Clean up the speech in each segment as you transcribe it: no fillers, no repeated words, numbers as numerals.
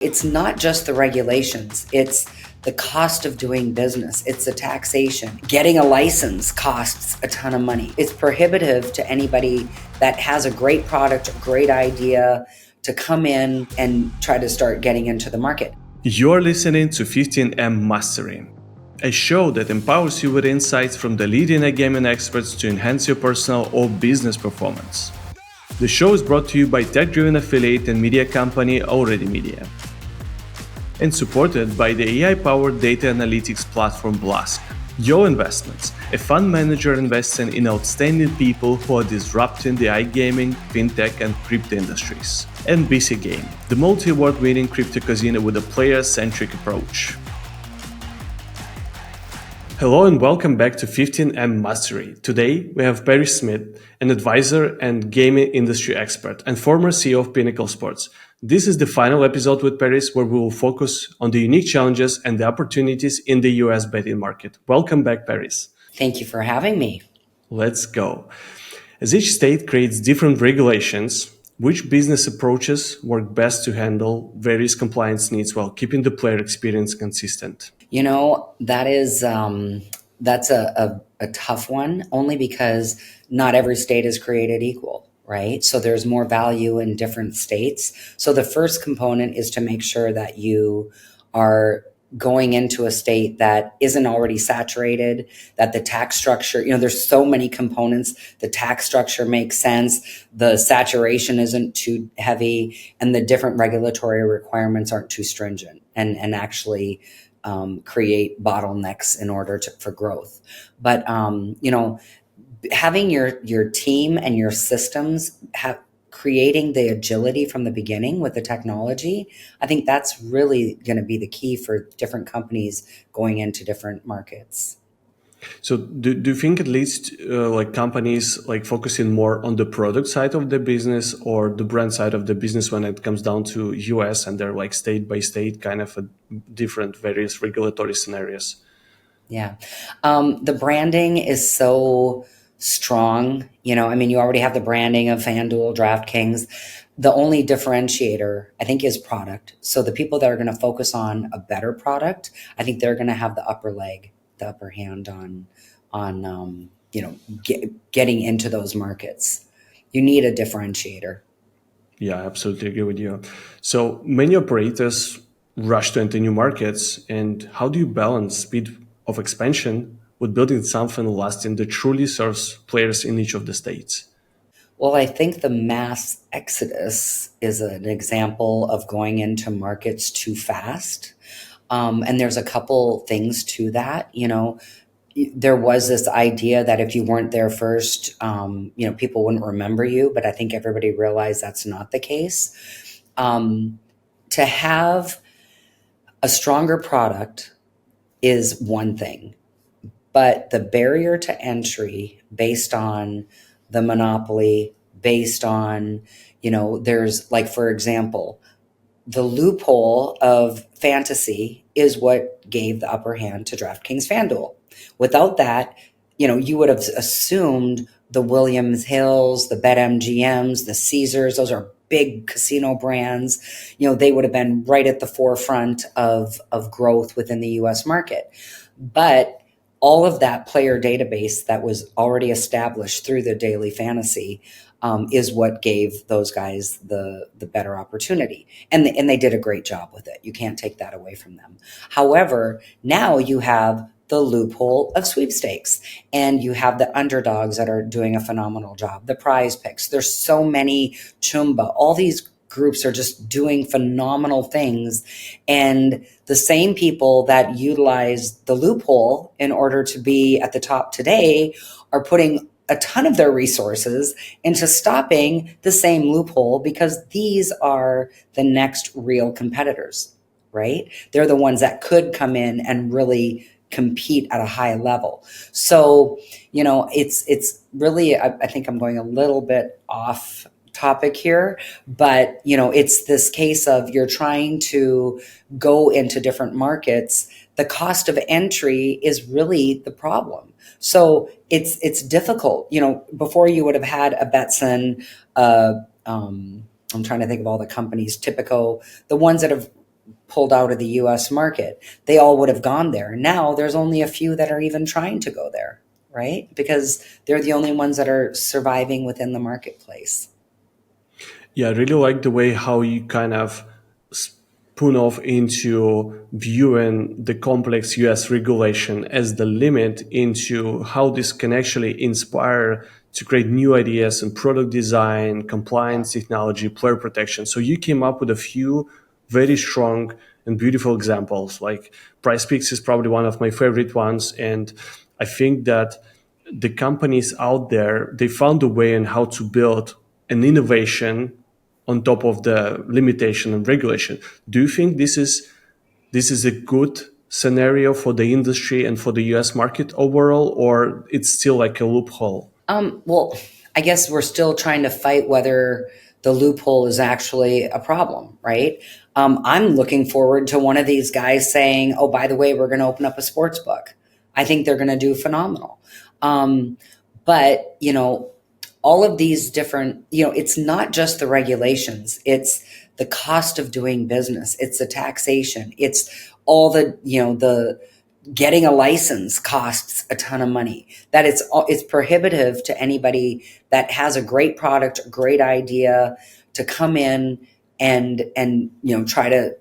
It's not just the regulations, it's the cost of doing business, it's the taxation. Getting a license costs a ton of money. It's prohibitive to anybody that has a great product, a great idea to come in and try to start getting into the market. You're listening to 15M Mastery, a show that empowers you with insights from the leading iGaming experts to enhance your personal or business performance. The show is brought to you by tech-driven affiliate and media company Already Media, and supported by the AI-powered data analytics platform Blask. Yo Investments, a fund manager investing in outstanding people who are disrupting the iGaming, fintech, and crypto industries. And BC Game, the multi-award-winning crypto casino with a player-centric approach. Hello and welcome back to 15M Mastery. Today we have Perry Smith, an advisor and gaming industry expert and former CEO of Pinnacle Sports. This is the final episode with Paris where we will focus on the unique challenges and the opportunities in the US betting market. Welcome back, Paris. Thank you for having me. Let's go. As each state creates different regulations, which business approaches work best to handle various compliance needs while keeping the player experience consistent? You know, that's a tough one, only because not every state is created equal, right? So there's more value in different states. So the first component is to make sure that you are going into a state that isn't already saturated, that the tax structure, there's so many components. The tax structure makes sense. The saturation isn't too heavy and the different regulatory requirements aren't too stringent and actually create bottlenecks in order for growth. But, having your team and your systems creating the agility from the beginning with the technology, I think that's really going to be the key for different companies going into different markets. So do you think at least companies focusing more on the product side of the business or the brand side of the business when it comes down to US and they're state by state kind of different various regulatory scenarios? Yeah. The branding is so strong. You already have the branding of FanDuel, DraftKings. The only differentiator, I think, is product. So the people that are going to focus on a better product, I think they're going to have the upper hand on getting into those markets. You need a differentiator. Yeah, I absolutely agree with you. So many operators rush to enter new markets. And how do you balance speed of expansion with building something lasting that truly serves players in each of the states? Well, I think the mass exodus is an example of going into markets too fast. And there's a couple things to that. There was this idea that if you weren't there first, people wouldn't remember you. But I think everybody realized that's not the case. To have a stronger product is one thing, but the barrier to entry based on the monopoly, based on, there's for example, the loophole of fantasy is what gave the upper hand to DraftKings FanDuel. Without that, you would have assumed the Williams Hills, the BetMGMs, the Caesars, those are big casino brands. They would have been right at the forefront of growth within the US market. But all of that player database that was already established through the daily fantasy is what gave those guys the better opportunity. And they did a great job with it. You can't take that away from them. However, now you have the loophole of sweepstakes and you have the underdogs that are doing a phenomenal job, the prize picks. There's so many Chumba, all these groups are just doing phenomenal things. And the same people that utilize the loophole in order to be at the top today are putting a ton of their resources into stopping the same loophole because these are the next real competitors, right? They're the ones that could come in and really compete at a high level. So, it's really, I think I'm going a little bit off topic here, but it's this case of you're trying to go into different markets. The cost of entry is really the problem. So it's difficult. Before you would have had a Betson, I'm trying to think of all the companies, Tipico, the ones that have pulled out of the US market, they all would have gone there. Now there's only a few that are even trying to go there, right? Because they're the only ones that are surviving within the marketplace. Yeah, I really like the way how you kind of spoon off into viewing the complex US regulation as the limit into how this can actually inspire to create new ideas in product design, compliance, technology, player protection. So you came up with a few very strong and beautiful examples. Like Price Peaks is probably one of my favorite ones. And I think that the companies out there, they found a way on how to build an innovation on top of the limitation and regulation. Do you think this is a good scenario for the industry and for the US market overall, or it's still like a loophole? Well, I guess we're still trying to fight whether the loophole is actually a problem, right? I'm looking forward to one of these guys saying, "Oh, by the way, we're going to open up a sports book." I think they're going to do phenomenal. Um, but all of these different, it's not just the regulations; it's the cost of doing business, it's the taxation, it's all the getting a license costs a ton of money. That it's prohibitive to anybody that has a great product, a great idea, to come in and try to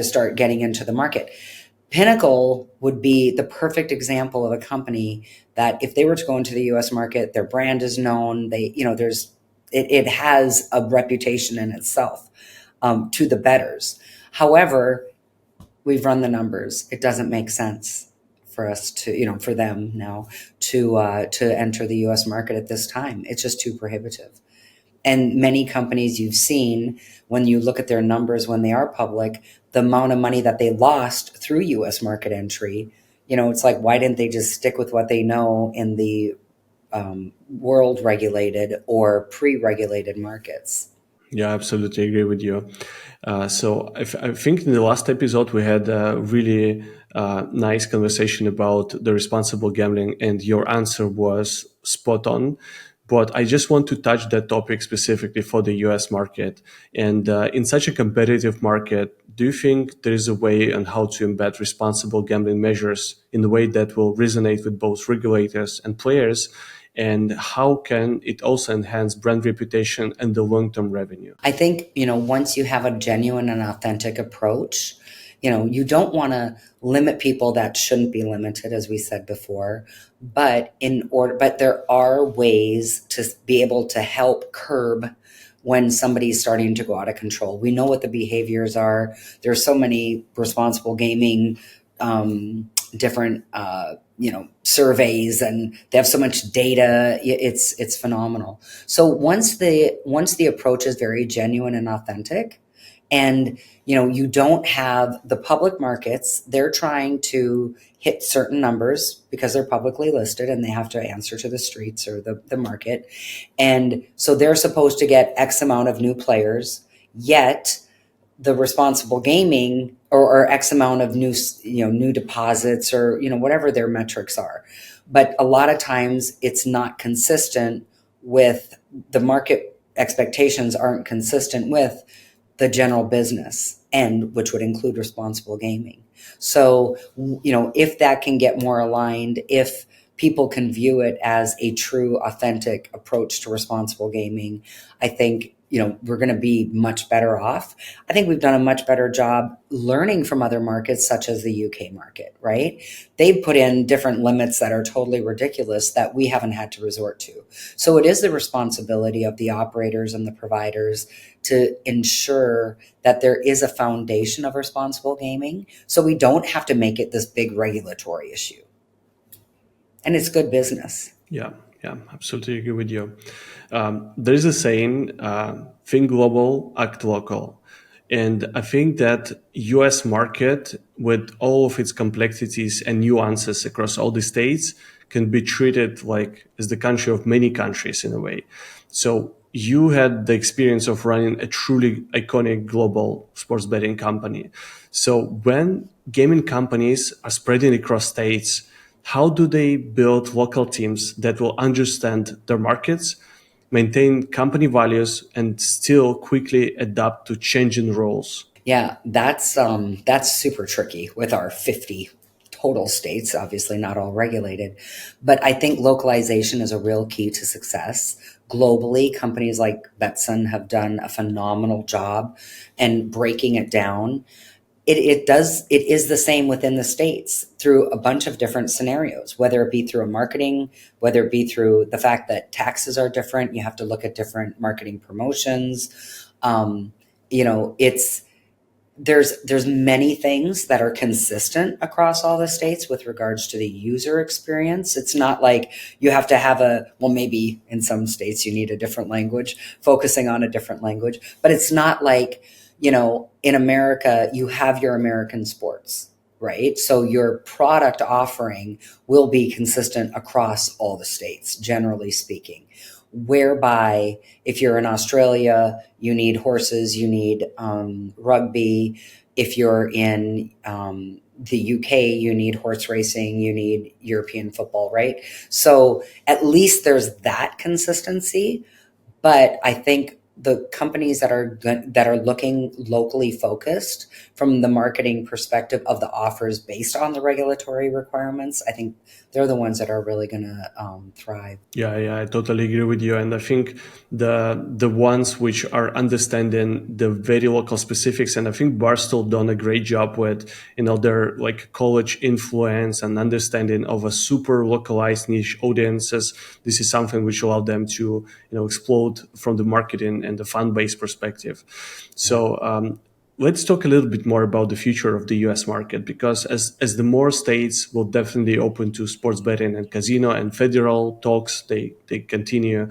start getting into the market. Pinnacle would be the perfect example of a company that if they were to go into the US market, their brand is known, it has a reputation in itself, to the betters. However, we've run the numbers. It doesn't make sense for us to, for them now to enter the U.S. market at this time. It's just too prohibitive. And many companies you've seen, when you look at their numbers when they are public, the amount of money that they lost through U.S. market entry, it's like, why didn't they just stick with what they know in the world regulated or pre-regulated markets? Yeah, I absolutely agree with you. So I think in the last episode we had a really nice conversation about the responsible gambling, and your answer was spot on. But I just want to touch that topic specifically for the US market. And in such a competitive market, do you think there is a way on how to embed responsible gambling measures in a way that will resonate with both regulators and players? And how can it also enhance brand reputation and the long-term revenue? I think, once you have a genuine and authentic approach, you don't want to limit people that shouldn't be limited, as we said before, but there are ways to be able to help curb when somebody's starting to go out of control. We know what the behaviors are. There's so many responsible gaming, different, surveys, and they have so much data. It's phenomenal. So once the approach is very genuine and authentic, and you don't have the public markets, they're trying to hit certain numbers because they're publicly listed and they have to answer to the streets or the market. And so they're supposed to get X amount of new players, yet the responsible gaming or X amount of new deposits, or whatever their metrics are. But a lot of times it's not consistent with the market. Expectations aren't consistent with the general business, and which would include responsible gaming. So, if that can get more aligned, if people can view it as a true, authentic approach to responsible gaming, I think, we're going to be much better off. I think we've done a much better job learning from other markets, such as the UK market, right? They've put in different limits that are totally ridiculous that we haven't had to resort to. So it is the responsibility of the operators and the providers to ensure that there is a foundation of responsible gaming, so we don't have to make it this big regulatory issue. And it's good business. Yeah, yeah, absolutely agree with you. There is a saying, think global, act local. And I think that US market, with all of its complexities and nuances across all the states, can be treated like as the country of many countries in a way. So you had the experience of running a truly iconic global sports betting company. So when gaming companies are spreading across states, how do they build local teams that will understand their markets, maintain company values, and still quickly adapt to changing rules? Yeah, that's super tricky with our 50 total states, obviously not all regulated. But I think localization is a real key to success. Globally, companies like Betson have done a phenomenal job and breaking it down. It is the same within the states through a bunch of different scenarios, whether it be through a marketing, whether it be through the fact that taxes are different, you have to look at different marketing promotions. Um, it's there's many things that are consistent across all the states with regards to the user experience. It's not like you have to have well, maybe in some states you need a different language, focusing on a different language, but it's not like, in America, you have your American sports, right? So your product offering will be consistent across all the states, generally speaking. Whereby, if you're in Australia, you need horses, you need rugby. If you're in the UK, you need horse racing, you need European football, right? So at least there's that consistency. But I think the companies that are looking locally focused from the marketing perspective of the offers based on the regulatory requirements, I think they're the ones that are really going to thrive. Yeah, I totally agree with you. And I think the ones which are understanding the very local specifics, and I think Barstool done a great job with, their like college influence and understanding of a super localized niche audiences. This is something which allowed them to, explode from the marketing and the fan base perspective. So let's talk a little bit more about the future of the US market, because as the more states will definitely open to sports betting and casino and federal talks, they continue.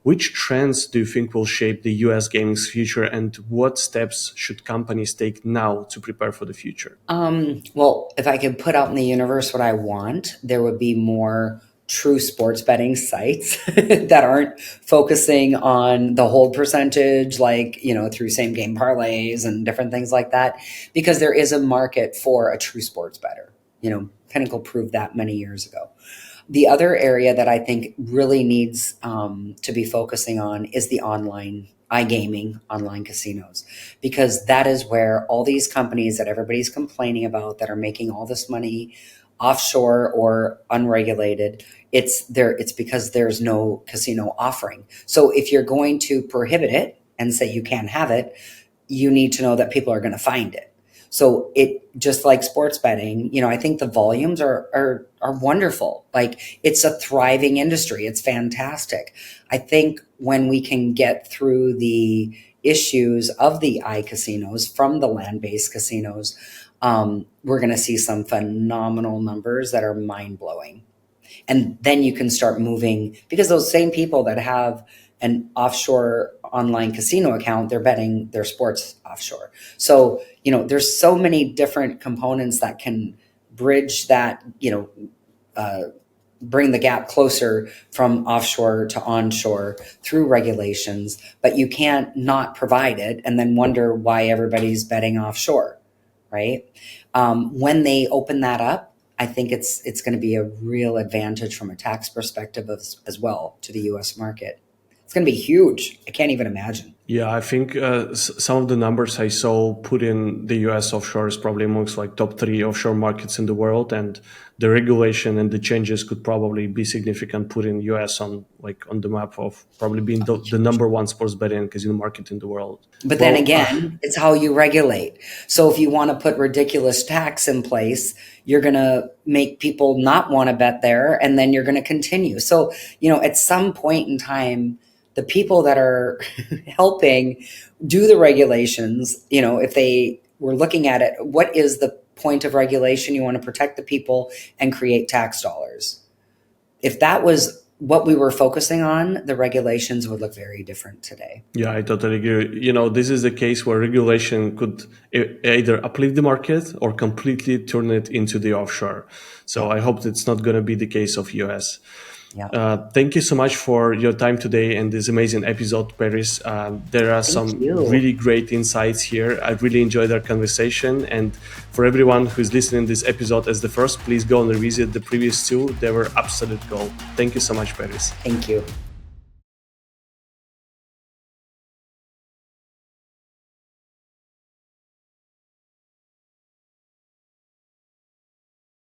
Which trends do you think will shape the US gaming's future, and what steps should companies take now to prepare for the future? Well, if I could put out in the universe what I want, there would be more true sports betting sites that aren't focusing on the hold percentage, like, through same game parlays and different things like that, because there is a market for a true sports bettor. Pinnacle proved that many years ago. The other area that I think really needs to be focusing on is the iGaming, online casinos, because that is where all these companies that everybody's complaining about that are making all this money offshore or unregulated, it's because there's no casino offering. So if you're going to prohibit it and say you can't have it, you need to know that people are going to find it. So it just like sports betting, I think the volumes are wonderful. Like, it's a thriving industry. It's fantastic. I think when we can get through the issues of the iCasinos from the land-based casinos, we're going to see some phenomenal numbers that are mind-blowing. And then you can start moving, because those same people that have an offshore online casino account, they're betting their sports offshore. So, there's so many different components that can bridge that, bring the gap closer from offshore to onshore through regulations, but you can't not provide it and then wonder why everybody's betting offshore, right? When they open that up, I think it's going to be a real advantage from a tax perspective as well to the U.S. market. It's going to be huge. I can't even imagine. Yeah, I think some of the numbers I saw put in the US offshore is probably amongst like top 3 offshore markets in the world, and the regulation and the changes could probably be significant, putting US on the map of probably being the number 1 sports betting and casino market in the world. But then again, it's how you regulate. So if you want to put ridiculous tax in place, you're going to make people not want to bet there, and then you're going to continue. So, at some point in time, the people that are helping do the regulations, if they were looking at it, what is the point of regulation? You want to protect the people and create tax dollars. If that was what we were focusing on, the regulations would look very different today. Yeah, I totally agree. This is the case where regulation could either uplift the market or completely turn it into the offshore. So I hope that's not going to be the case of US. Yeah. Thank you so much for your time today and this amazing episode, Paris. There are some really great insights here. I really enjoyed our conversation. And for everyone who's listening to this episode as the first, please go and revisit the previous 2. They were absolute gold. Thank you so much, Paris. Thank you.